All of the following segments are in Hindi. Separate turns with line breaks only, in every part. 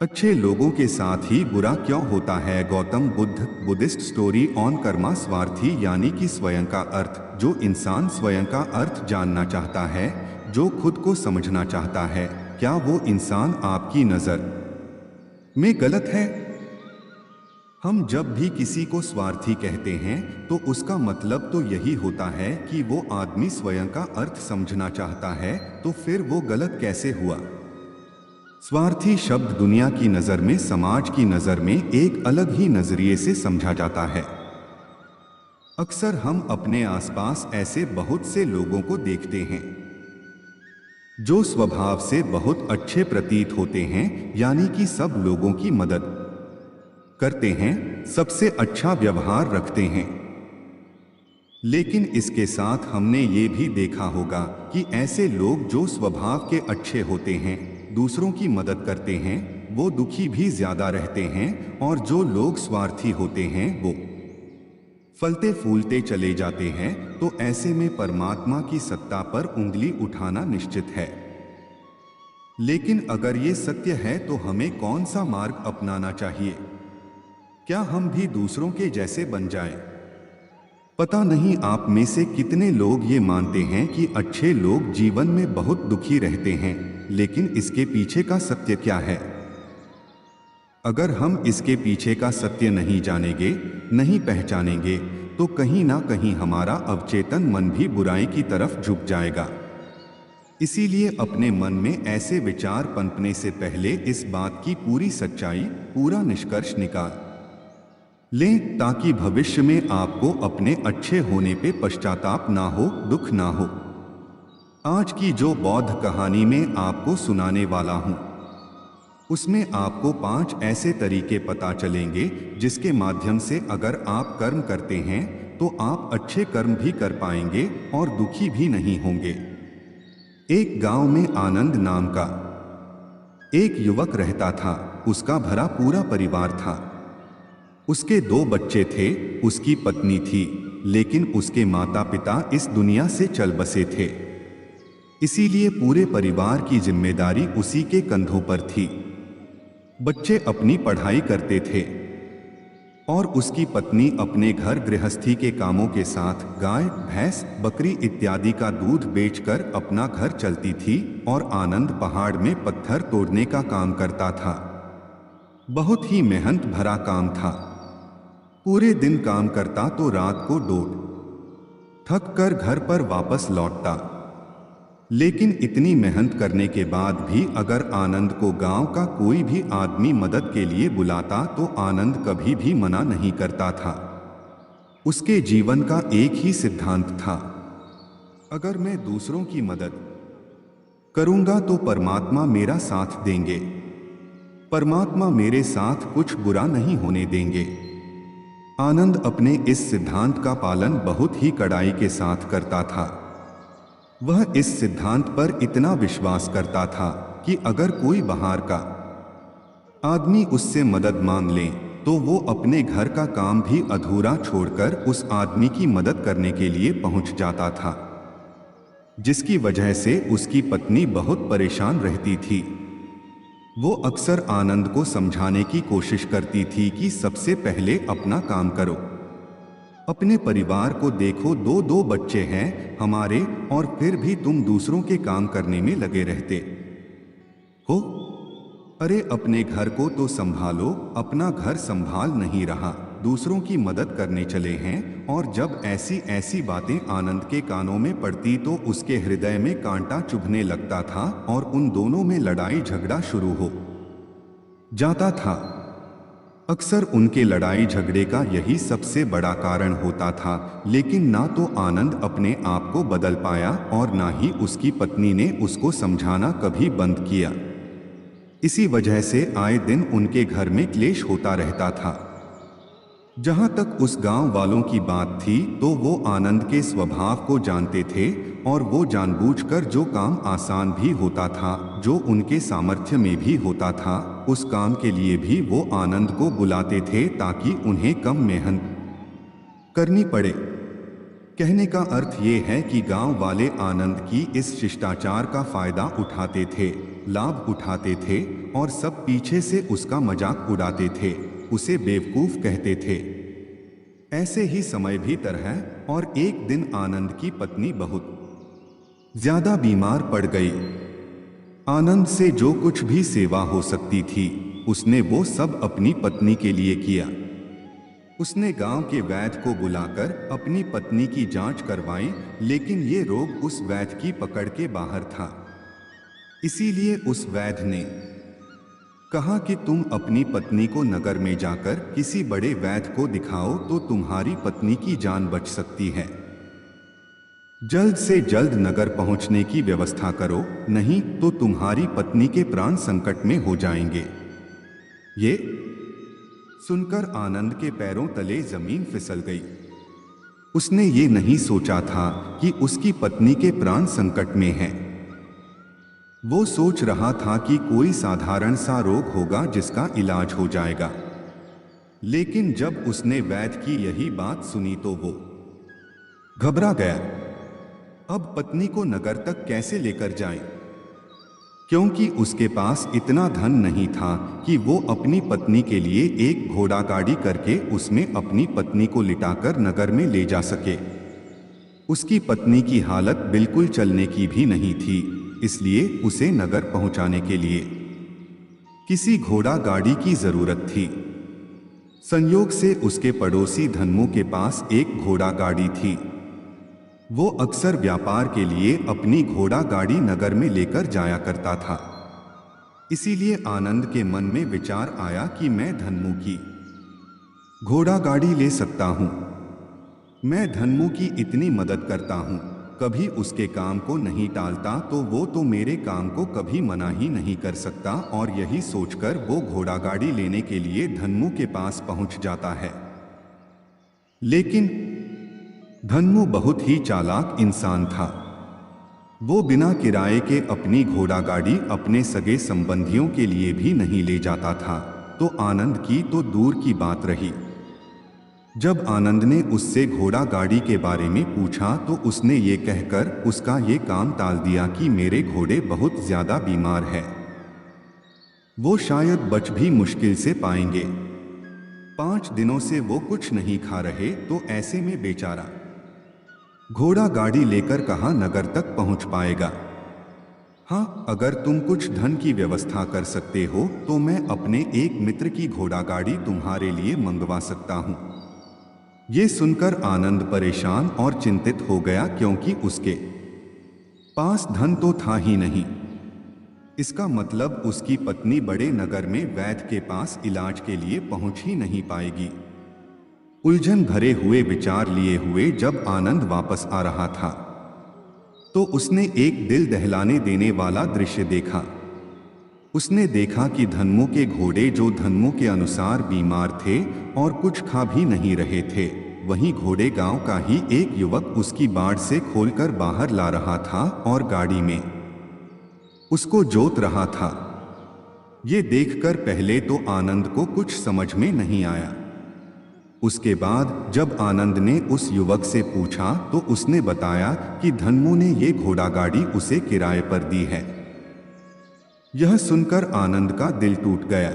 अच्छे लोगों के साथ ही बुरा क्यों होता है? Gautam Buddha. Buddhist story on Karma. स्वार्थी यानी कि स्वयं का अर्थ। जो इंसान स्वयं का अर्थ जानना चाहता है, जो खुद को समझना चाहता है, क्या वो इंसान आपकी नज़र में गलत है? हम जब भी किसी को स्वार्थी कहते हैं तो उसका मतलब तो यही होता है कि वो आदमी स्वयं का अर्थ समझना चाहता है। तो फिर वो गलत कैसे हुआ? स्वार्थी शब्द दुनिया की नज़र में, समाज की नज़र में एक अलग ही नज़रिए से समझा जाता है। अक्सर हम अपने आसपास ऐसे बहुत से लोगों को देखते हैं जो स्वभाव से बहुत अच्छे प्रतीत होते हैं, यानी कि सब लोगों की मदद करते हैं, सबसे अच्छा व्यवहार रखते हैं। लेकिन इसके साथ हमने ये भी देखा होगा कि ऐसे लोग जो स्वभाव के अच्छे होते हैं, दूसरों की मदद करते हैं, वो दुखी भी ज्यादा रहते हैं। और जो लोग स्वार्थी होते हैं वो फलते फूलते चले जाते हैं। तो ऐसे में परमात्मा की सत्ता पर उंगली उठाना निश्चित है। लेकिन अगर ये सत्य है तो हमें कौन सा मार्ग अपनाना चाहिए? क्या हम भी दूसरों के जैसे बन जाएं? पता नहीं आप में से कितने लोग ये मानते हैं कि अच्छे लोग जीवन में बहुत दुखी रहते हैं, लेकिन इसके पीछे का सत्य क्या है? अगर हम इसके पीछे का सत्य नहीं जानेंगे, नहीं पहचानेंगे, तो कहीं ना कहीं हमारा अवचेतन मन भी बुराई की तरफ झुक जाएगा। इसीलिए अपने मन में ऐसे विचार पनपने से पहले इस बात की पूरी सच्चाई, पूरा निष्कर्ष निकाल लें, ताकि भविष्य में आपको अपने अच्छे होने पे पश्चाताप ना हो, दुख ना हो। आज की जो बौद्ध कहानी में आपको सुनाने वाला हूं, उसमें आपको 5 ऐसे तरीके पता चलेंगे जिसके माध्यम से अगर आप कर्म करते हैं तो आप अच्छे कर्म भी कर पाएंगे और दुखी भी नहीं होंगे। एक गांव में आनंद नाम का एक युवक रहता था। उसका भरा पूरा परिवार था। उसके 2 बच्चे थे, उसकी पत्नी थी, लेकिन उसके माता पिता इस दुनिया से चल बसे थे। इसीलिए पूरे परिवार की जिम्मेदारी उसी के कंधों पर थी। बच्चे अपनी पढ़ाई करते थे और उसकी पत्नी अपने घर गृहस्थी के कामों के साथ गाय, भैंस, बकरी इत्यादि का दूध बेचकर अपना घर चलती थी। और आनंद पहाड़ में पत्थर तोड़ने का काम करता था। बहुत ही मेहनत भरा काम था। पूरे दिन काम करता तो रात को डोट थक कर घर पर वापस लौटता। लेकिन इतनी मेहनत करने के बाद भी अगर आनंद को गांव का कोई भी आदमी मदद के लिए बुलाता तो आनंद कभी भी मना नहीं करता था। उसके जीवन का एक ही सिद्धांत था, अगर मैं दूसरों की मदद करूंगा तो परमात्मा मेरा साथ देंगे, परमात्मा मेरे साथ कुछ बुरा नहीं होने देंगे। आनंद अपने इस सिद्धांत का पालन बहुत ही कड़ाई के साथ करता था। वह इस सिद्धांत पर इतना विश्वास करता था कि अगर कोई बाहर का आदमी उससे मदद मांग ले तो वो अपने घर का काम भी अधूरा छोड़कर उस आदमी की मदद करने के लिए पहुंच जाता था, जिसकी वजह से उसकी पत्नी बहुत परेशान रहती थी। वो अक्सर आनंद को समझाने की कोशिश करती थी कि सबसे पहले अपना काम करो, अपने परिवार को देखो, 2 बच्चे हैं हमारे और फिर भी तुम दूसरों के काम करने में लगे रहते हो। अरे अपने घर को तो संभालो, अपना घर संभाल नहीं रहा, दूसरों की मदद करने चले हैं। और जब ऐसी ऐसी बातें आनंद के कानों में पड़ती तो उसके हृदय में कांटा चुभने लगता था और उन दोनों में लड़ाई झगड़ा शुरू हो जाता था। अक्सर उनके लड़ाई झगड़े का यही सबसे बड़ा कारण होता था। लेकिन ना तो आनंद अपने आप को बदल पाया और ना ही उसकी पत्नी ने उसको समझाना कभी बंद किया। इसी वजह से आए दिन उनके घर में क्लेश होता रहता था। जहां तक उस गांव वालों की बात थी तो वो आनंद के स्वभाव को जानते थे और वो जानबूझकर जो काम आसान भी होता था, जो उनके सामर्थ्य में भी होता था, उस काम के लिए भी वो आनंद को बुलाते थे ताकि उन्हें कम मेहनत करनी पड़े। कहने का अर्थ ये है कि गांव वाले आनंद की इस शिष्टाचार का फायदा उठाते थे लाभ उठाते थे और सब पीछे से उसका मजाक उड़ाते थे, उसे बेवकूफ कहते थे। ऐसे ही समय भी तरह और एक दिन आनंद की पत्नी बहुत ज्यादा बीमार पड़ गई। आनंद से जो कुछ भी सेवा हो सकती थी उसने वो सब अपनी पत्नी के लिए किया। उसने गांव के वैद्य को बुलाकर अपनी पत्नी की जांच करवाई, लेकिन ये रोग उस वैद्य की पकड़ के बाहर था। इसीलिए उस वैद्य ने कहा कि तुम अपनी पत्नी को नगर में जाकर किसी बड़े वैद्य को दिखाओ तो तुम्हारी पत्नी की जान बच सकती है। जल्द से जल्द नगर पहुंचने की व्यवस्था करो, नहीं तो तुम्हारी पत्नी के प्राण संकट में हो जाएंगे। ये सुनकर आनंद के पैरों तले जमीन फिसल गई। उसने ये नहीं सोचा था कि उसकी पत्नी के प्राण संकट में हैं। वो सोच रहा था कि कोई साधारण सा रोग होगा जिसका इलाज हो जाएगा। लेकिन जब उसने वैद्य की यही बात सुनी तो वो घबरा गया। अब पत्नी को नगर तक कैसे लेकर जाएं? क्योंकि उसके पास इतना धन नहीं था कि वो अपनी पत्नी के लिए एक घोड़ा गाड़ी करके उसमें अपनी पत्नी को लिटाकर नगर में ले जा सके। उसकी पत्नी की हालत बिल्कुल चलने की भी नहीं थी, इसलिए उसे नगर पहुंचाने के लिए किसी घोड़ा गाड़ी की जरूरत थी। संयोग से उसके पड़ोसी धन्मू के पास एक घोड़ा गाड़ी थी। वो अक्सर व्यापार के लिए अपनी घोड़ा गाड़ी नगर में लेकर जाया करता था। इसीलिए आनंद के मन में विचार आया कि मैं धन्मू की घोड़ा गाड़ी ले सकता हूं। मैं धन्मू की इतनी मदद करता हूं, कभी उसके काम को नहीं टालता, तो वो तो मेरे काम को कभी मना ही नहीं कर सकता। और यही सोचकर वो घोड़ा गाड़ी लेने के लिए धन्मू के पास पहुंच जाता है। लेकिन धन्मू बहुत ही चालाक इंसान था। वो बिना किराए के अपनी घोड़ा गाड़ी अपने सगे संबंधियों के लिए भी नहीं ले जाता था, तो आनंद की तो दूर की बात रही। जब आनंद ने उससे घोड़ा गाड़ी के बारे में पूछा तो उसने ये कहकर उसका ये काम टाल दिया कि मेरे घोड़े बहुत ज्यादा बीमार है, वो शायद बच भी मुश्किल से पाएंगे। 5 दिनों से वो कुछ नहीं खा रहे, तो ऐसे में बेचारा घोड़ा गाड़ी लेकर कहाँ नगर तक पहुंच पाएगा। हाँ, अगर तुम कुछ धन की व्यवस्था कर सकते हो तो मैं अपने एक मित्र की घोड़ा गाड़ी तुम्हारे लिए मंगवा सकता हूं। ये सुनकर आनंद परेशान और चिंतित हो गया, क्योंकि उसके पास धन तो था ही नहीं। इसका मतलब उसकी पत्नी बड़े नगर में वैद्य के पास इलाज के लिए पहुंच ही नहीं पाएगी। उलझन भरे हुए विचार लिए हुए जब आनंद वापस आ रहा था तो उसने एक दिल दहलाने देने वाला दृश्य देखा। उसने देखा कि धन्मू के घोड़े, जो धन्मू के अनुसार बीमार थे और कुछ खा भी नहीं रहे थे, वहीं घोड़े गांव का ही एक युवक उसकी बाड़ से खोलकर बाहर ला रहा था और गाड़ी में उसको जोत रहा था। ये देखकर पहले तो आनंद को कुछ समझ में नहीं आया। उसके बाद जब आनंद ने उस युवक से पूछा तो उसने बताया कि धन्मू ने ये घोड़ा गाड़ी उसे किराए पर दी है। यह सुनकर आनंद का दिल टूट गया।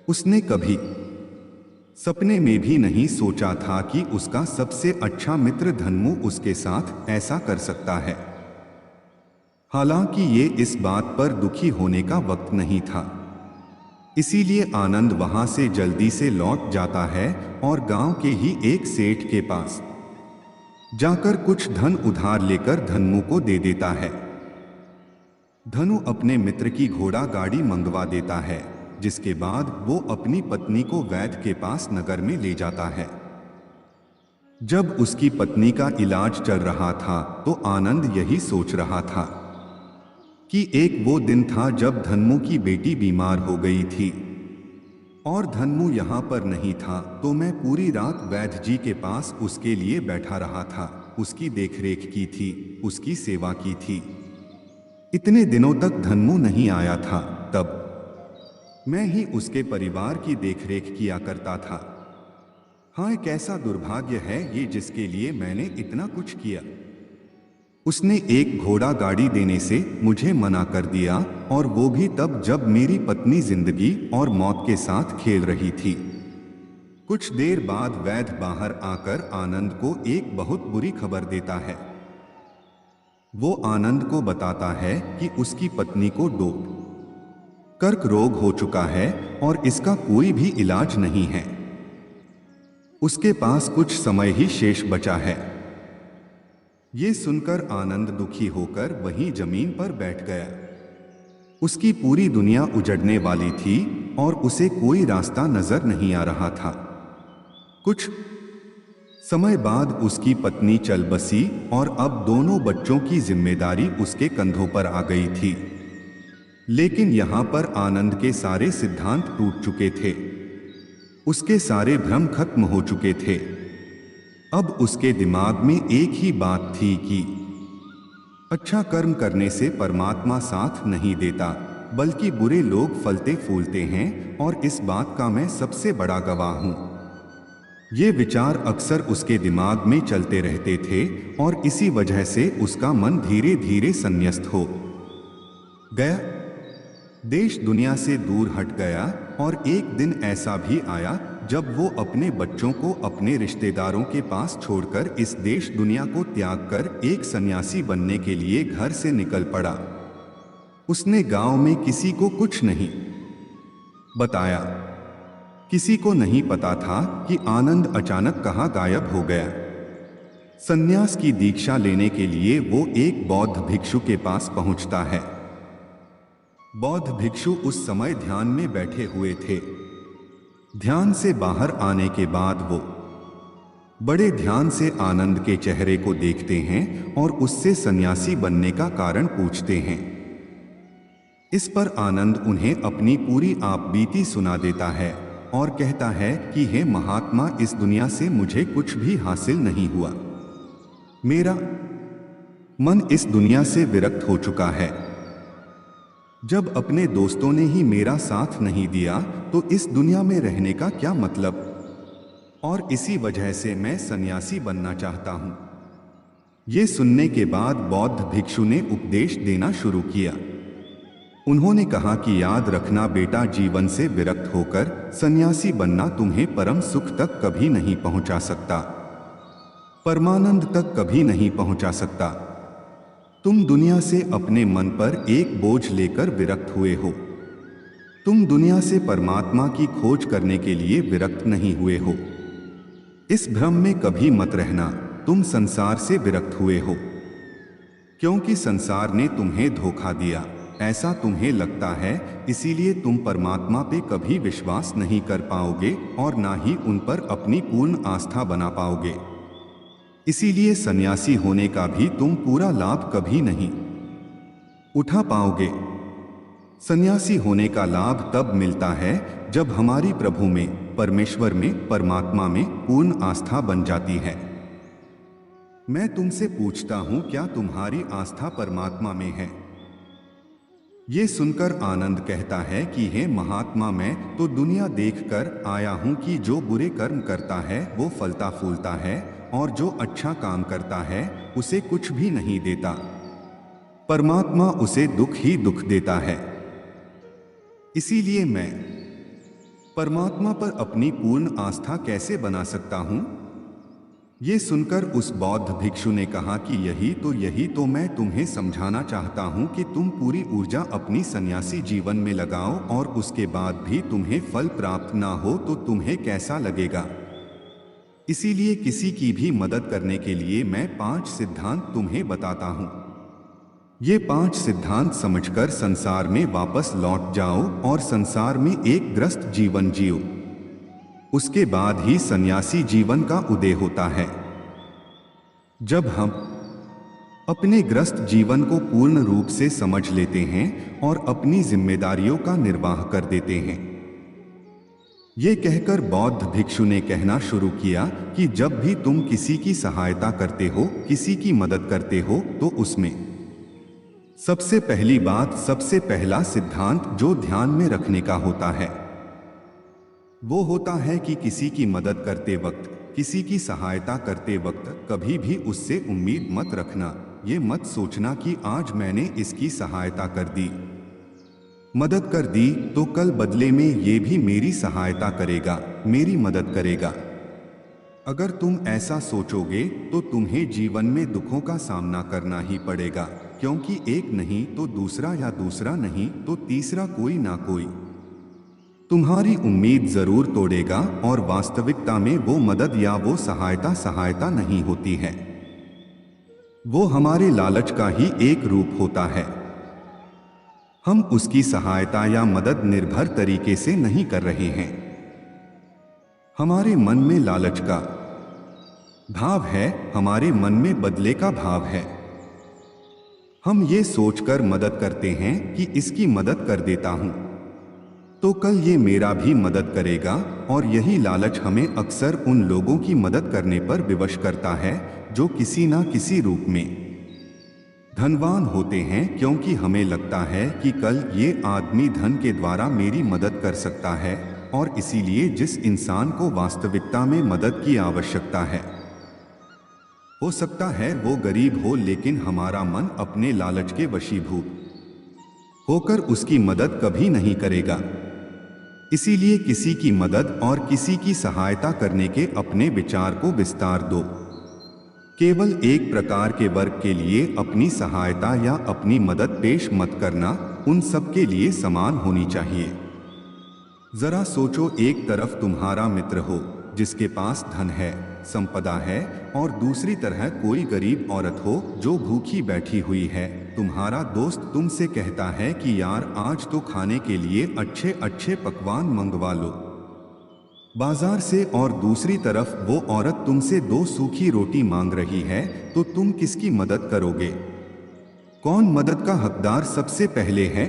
उसने कभी सपने में भी नहीं सोचा था कि उसका सबसे अच्छा मित्र धन्मू उसके साथ ऐसा कर सकता है। हालांकि ये इस बात पर दुखी होने का वक्त नहीं था, इसीलिए आनंद वहां से जल्दी से लौट जाता है और गांव के ही एक सेठ के पास जाकर कुछ धन उधार लेकर धन्मू को दे देता है। धनु अपने मित्र की घोड़ा गाड़ी मंगवा देता है, जिसके बाद वो अपनी पत्नी को वैद्य के पास नगर में ले जाता है। जब उसकी पत्नी का इलाज चल रहा था तो आनंद यही सोच रहा था कि एक वो दिन था जब धन्मू की बेटी बीमार हो गई थी और धन्मू यहाँ पर नहीं था, तो मैं पूरी रात वैद्य जी के पास उसके लिए बैठा रहा था, उसकी देखरेख की थी, उसकी सेवा की थी। इतने दिनों तक धन्मू नहीं आया था, तब मैं ही उसके परिवार की देखरेख किया करता था। हाँ, कैसा दुर्भाग्य है ये जिसके लिए मैंने इतना कुछ किया। उसने एक घोड़ा गाड़ी देने से मुझे मना कर दिया, और वो भी तब जब मेरी पत्नी जिंदगी और मौत के साथ खेल रही थी। कुछ देर बाद वैद्य बाहर आकर आनंद को एक बहुत बुरी खबर देता है। वो आनंद को बताता है कि उसकी पत्नी को कर्क रोग हो चुका है और इसका कोई भी इलाज नहीं है। उसके पास कुछ समय ही शेष बचा है। ये सुनकर आनंद दुखी होकर वहीं जमीन पर बैठ गया। उसकी पूरी दुनिया उजड़ने वाली थी और उसे कोई रास्ता नजर नहीं आ रहा था। कुछ समय बाद उसकी पत्नी चल बसी और अब दोनों बच्चों की जिम्मेदारी उसके कंधों पर आ गई थी। लेकिन यहां पर आनंद के सारे सिद्धांत टूट चुके थे। उसके सारे भ्रम खत्म हो चुके थे। अब उसके दिमाग में एक ही बात थी कि अच्छा कर्म करने से परमात्मा साथ नहीं देता, बल्कि बुरे लोग फलते फूलते हैं, और इस बात का मैं सबसे बड़ा गवाह हूं। ये विचार अक्सर उसके दिमाग में चलते रहते थे और इसी वजह से उसका मन धीरे धीरे संन्यस्त हो गया। देश दुनिया से दूर हट गया और एक दिन ऐसा भी आया जब वो अपने बच्चों को अपने रिश्तेदारों के पास छोड़कर इस देश दुनिया को त्याग कर एक सन्यासी बनने के लिए घर से निकल पड़ा। उसने गांव में किसी को कुछ नहीं बताया। किसी को नहीं पता था कि आनंद अचानक कहाँ गायब हो गया। सन्यास की दीक्षा लेने के लिए वो एक बौद्ध भिक्षु के पास पहुंचता है। बौद्ध भिक्षु उस समय ध्यान में बैठे हुए थे। ध्यान से बाहर आने के बाद वो बड़े ध्यान से आनंद के चेहरे को देखते हैं और उससे सन्यासी बनने का कारण पूछते हैं। इस पर आनंद उन्हें अपनी पूरी आपबीती सुना देता है और कहता है कि हे महात्मा, इस दुनिया से मुझे कुछ भी हासिल नहीं हुआ। मेरा मन इस दुनिया से विरक्त हो चुका है। जब अपने दोस्तों ने ही मेरा साथ नहीं दिया तो इस दुनिया में रहने का क्या मतलब, और इसी वजह से मैं सन्यासी बनना चाहता हूं। ये सुनने के बाद बौद्ध भिक्षु ने उपदेश देना शुरू किया। उन्होंने कहा कि याद रखना बेटा, जीवन से विरक्त होकर सन्यासी बनना तुम्हें परम सुख तक कभी नहीं पहुंचा सकता, परमानंद तक कभी नहीं पहुंचा सकता। तुम दुनिया से अपने मन पर एक बोझ लेकर विरक्त हुए हो। तुम दुनिया से परमात्मा की खोज करने के लिए विरक्त नहीं हुए हो। इस भ्रम में कभी मत रहना तुम संसार से विरक्त हुए हो, क्योंकि संसार ने तुम्हें धोखा दिया, ऐसा तुम्हें लगता है। इसीलिए तुम परमात्मा पे कभी विश्वास नहीं कर पाओगे और ना ही उन पर अपनी पूर्ण आस्था बना पाओगे। इसीलिए सन्यासी होने का भी तुम पूरा लाभ कभी नहीं उठा पाओगे। सन्यासी होने का लाभ तब मिलता है जब हमारी प्रभु में, परमेश्वर में, परमात्मा में पूर्ण आस्था बन जाती है। मैं तुमसे पूछता हूं, क्या तुम्हारी आस्था परमात्मा में है? ये सुनकर आनंद कहता है कि हे महात्मा, मैं तो दुनिया देखकर आया हूं कि जो बुरे कर्म करता है वो फलता फूलता है और जो अच्छा काम करता है उसे कुछ भी नहीं देता। परमात्मा उसे दुख ही दुख देता है। इसीलिए मैं परमात्मा पर अपनी पूर्ण आस्था कैसे बना सकता हूं? ये सुनकर उस बौद्ध भिक्षु ने कहा कि यही तो मैं तुम्हें समझाना चाहता हूं कि तुम पूरी ऊर्जा अपनी सन्यासी जीवन में लगाओ और उसके बाद भी तुम्हें फल प्राप्त ना हो तो तुम्हें कैसा लगेगा। इसीलिए किसी की भी मदद करने के लिए मैं 5 सिद्धांत तुम्हें बताता हूं। ये 5 सिद्धांत समझकर संसार में वापस लौट जाओ और संसार में एक ग्रस्त जीवन जियो। उसके बाद ही सन्यासी जीवन का उदय होता है। जब हम अपने ग्रस्त जीवन को पूर्ण रूप से समझ लेते हैं और अपनी जिम्मेदारियों का निर्वाह कर देते हैं। ये कहकर बौद्ध भिक्षु ने कहना शुरू किया कि जब भी तुम किसी की सहायता करते हो, किसी की मदद करते हो, तो उसमें सबसे पहली बात, सबसे पहला सिद्धांत जो ध्यान में रखने का होता है वो होता है कि किसी की मदद करते वक्त, किसी की सहायता करते वक्त कभी भी उससे उम्मीद मत रखना ये मत सोचना कि आज मैंने इसकी सहायता कर दी, मदद कर दी, तो कल बदले में ये भी मेरी सहायता करेगा, मेरी मदद करेगा। अगर तुम ऐसा सोचोगे तो तुम्हें जीवन में दुखों का सामना करना ही पड़ेगा, क्योंकि एक नहीं तो दूसरा, या दूसरा नहीं तो तीसरा कोई ना कोई तुम्हारी उम्मीद जरूर तोड़ेगा, और वास्तविकता में वो मदद या वो सहायता नहीं होती है। वो हमारे लालच का ही एक रूप होता है। हम उसकी सहायता या मदद निर्भर तरीके से नहीं कर रहे हैं। हमारे मन में लालच का भाव है, हमारे मन में बदले का भाव है। हम ये सोचकर मदद करते हैं कि इसकी मदद कर देता हूं तो कल ये मेरा भी मदद करेगा, और यही लालच हमें अक्सर उन लोगों की मदद करने पर विवश करता है जो किसी ना किसी रूप में धनवान होते हैं, क्योंकि हमें लगता है कि कल ये आदमी धन के द्वारा मेरी मदद कर सकता है, और इसीलिए जिस इंसान को वास्तविकता में मदद की आवश्यकता है, हो सकता है वो गरीब हो, लेकिन हमारा मन अपने लालच के वशीभूत होकर उसकी मदद कभी नहीं करेगा। इसीलिए किसी की मदद और किसी की सहायता करने के अपने विचार को विस्तार दो। केवल एक प्रकार के वर्ग के लिए अपनी सहायता या अपनी मदद पेश मत करना, उन सब के लिए समान होनी चाहिए। जरा सोचो, एक तरफ तुम्हारा मित्र हो जिसके पास धन है, संपदा है, और दूसरी तरह कोई गरीब औरत हो जो भूखी बैठी हुई है। तुम्हारा दोस्त तुमसे कहता है कि यार आज तो खाने के लिए अच्छे अच्छे पकवान मंगवा लो बाजार से, और दूसरी तरफ वो औरत तुमसे 2 सूखी रोटी मांग रही है, तो तुम किसकी मदद करोगे? कौन मदद का हकदार सबसे पहले है?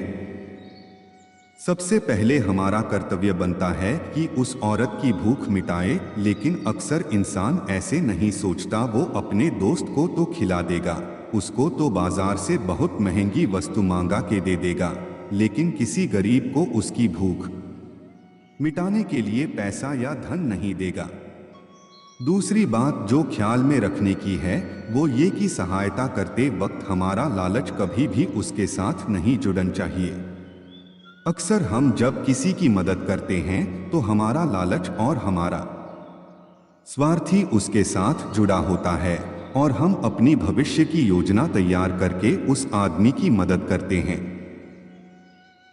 सबसे पहले हमारा कर्तव्य बनता है कि उस औरत की भूख मिटाए, लेकिन अक्सर इंसान ऐसे नहीं सोचता। वो अपने दोस्त को तो खिला देगा, उसको तो बाजार से बहुत महंगी वस्तु मांगा के दे देगा, लेकिन किसी गरीब को उसकी भूख मिटाने के लिए पैसा या धन नहीं देगा। दूसरी बात जो ख्याल में रखने की है वो ये कि सहायता करते वक्त हमारा लालच कभी भी उसके साथ नहीं जुड़ना चाहिए। अक्सर हम जब किसी की मदद करते हैं तो हमारा लालच और हमारा स्वार्थी उसके साथ जुड़ा होता है, और हम अपनी भविष्य की योजना तैयार करके उस आदमी की मदद करते हैं।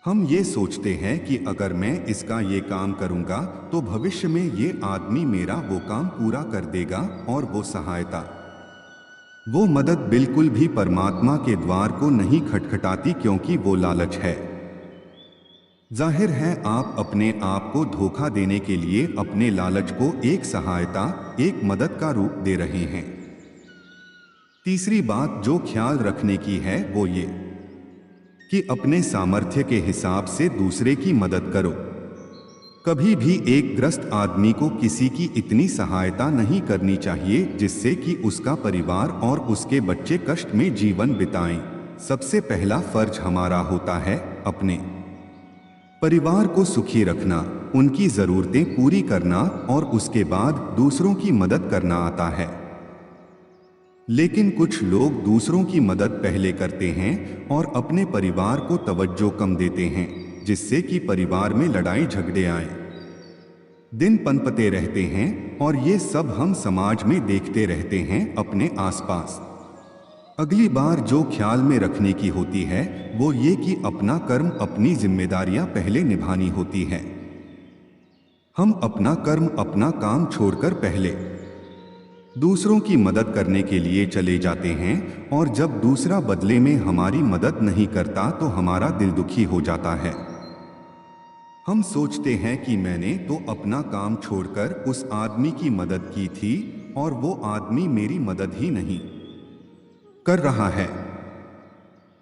हम ये सोचते हैं कि अगर मैं इसका ये काम करूंगा तो भविष्य में ये आदमी मेरा वो काम पूरा कर देगा, और वो सहायता, वो मदद बिल्कुल भी परमात्मा के द्वार को नहीं खटखटाती, क्योंकि वो लालच है। जाहिर है आप अपने आप को धोखा देने के लिए अपने लालच को एक सहायता, एक मदद का रूप दे रहे हैं। तीसरी बात जो ख्याल रखने की है वो ये कि अपने सामर्थ्य के हिसाब से दूसरे की मदद करो। कभी भी एक ग्रस्त आदमी को किसी की इतनी सहायता नहीं करनी चाहिए जिससे कि उसका परिवार और उसके बच्चे कष्ट में जीवन बिताएं। सबसे पहला फर्ज हमारा होता है अपने परिवार को सुखी रखना, उनकी जरूरतें पूरी करना, और उसके बाद दूसरों की मदद करना आता है। लेकिन कुछ लोग दूसरों की मदद पहले करते हैं और अपने परिवार को तवज्जो कम देते हैं, जिससे कि परिवार में लड़ाई झगड़े आए, दिन पनपते रहते हैं, और ये सब हम समाज में देखते रहते हैं अपने आसपास। अगली बार जो ख्याल में रखने की होती है वो ये कि अपना कर्म, अपनी जिम्मेदारियां पहले निभानी होती है। हम अपना कर्म, अपना काम छोड़कर पहले दूसरों की मदद करने के लिए चले जाते हैं, और जब दूसरा बदले में हमारी मदद नहीं करता तो हमारा दिल दुखी हो जाता है। हम सोचते हैं कि मैंने तो अपना काम छोड़कर उस आदमी की मदद की थी, और वो आदमी मेरी मदद ही नहीं कर रहा है।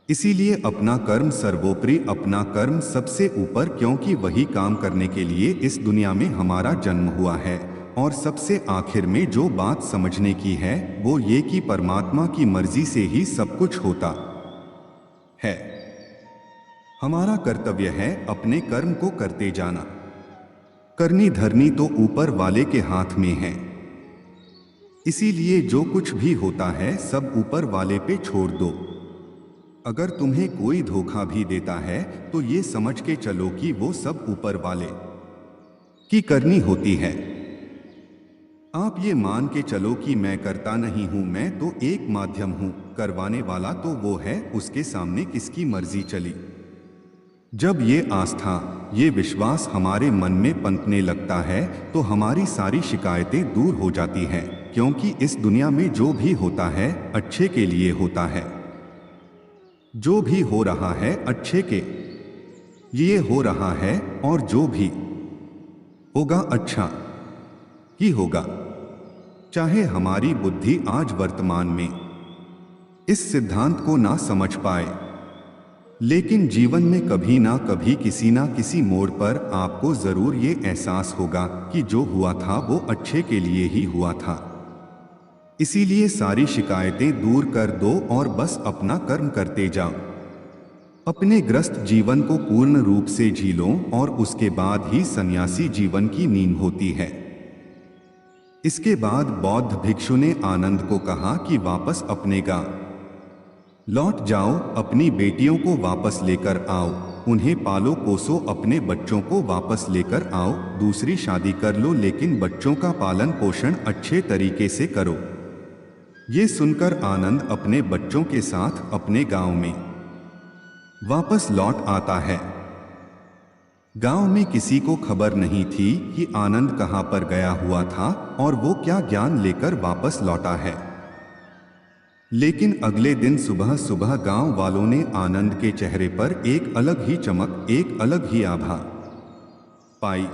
इसीलिए अपना कर्म सर्वोपरि, अपना कर्म सबसे ऊपर, क्योंकि वही काम करने के लिए इस दुनिया में हमारा जन्म हुआ है। और सबसे आखिर में जो बात समझने की है वो ये कि परमात्मा की मर्जी से ही सब कुछ होता है। हमारा कर्तव्य है अपने कर्म को करते जाना। करनी धरनी तो ऊपर वाले के हाथ में है। इसीलिए जो कुछ भी होता है सब ऊपर वाले पे छोड़ दो। अगर तुम्हें कोई धोखा भी देता है तो ये समझ के चलो कि वो सब ऊपर वाले की करनी होती है। आप ये मान के चलो कि मैं करता नहीं हूं, मैं तो एक माध्यम हूं, करवाने वाला तो वो है, उसके सामने किसकी मर्जी चली। जब ये आस्था, ये विश्वास हमारे मन में पनपने लगता है तो हमारी सारी शिकायतें दूर हो जाती हैं, क्योंकि इस दुनिया में जो भी होता है अच्छे के लिए होता है। जो भी हो रहा है अच्छे के लिए हो रहा है और जो भी होगा अच्छा ही होगा। चाहे हमारी बुद्धि आज वर्तमान में इस सिद्धांत को ना समझ पाए, लेकिन जीवन में कभी ना कभी किसी ना किसी मोड़ पर आपको जरूर ये एहसास होगा कि जो हुआ था वो अच्छे के लिए ही हुआ था। इसीलिए सारी शिकायतें दूर कर दो और बस अपना कर्म करते जाओ। अपने ग्रस्त जीवन को पूर्ण रूप से जी लो और उसके बाद ही सन्यासी जीवन की नींद होती है। इसके बाद बौद्ध भिक्षु ने आनंद को कहा कि वापस अपने गांव लौट जाओ, अपनी बेटियों को वापस लेकर आओ, उन्हें पालो पोसो, अपने बच्चों को वापस लेकर आओ, दूसरी शादी कर लो, लेकिन बच्चों का पालन पोषण अच्छे तरीके से करो। ये सुनकर आनंद अपने बच्चों के साथ अपने गांव में वापस लौट आता है। गांव में किसी को खबर नहीं थी कि आनंद कहां पर गया हुआ था और वो क्या ज्ञान लेकर वापस लौटा है। लेकिन अगले दिन सुबह सुबह गांव वालों ने आनंद के चेहरे पर एक अलग ही चमक, एक अलग ही आभा पाई।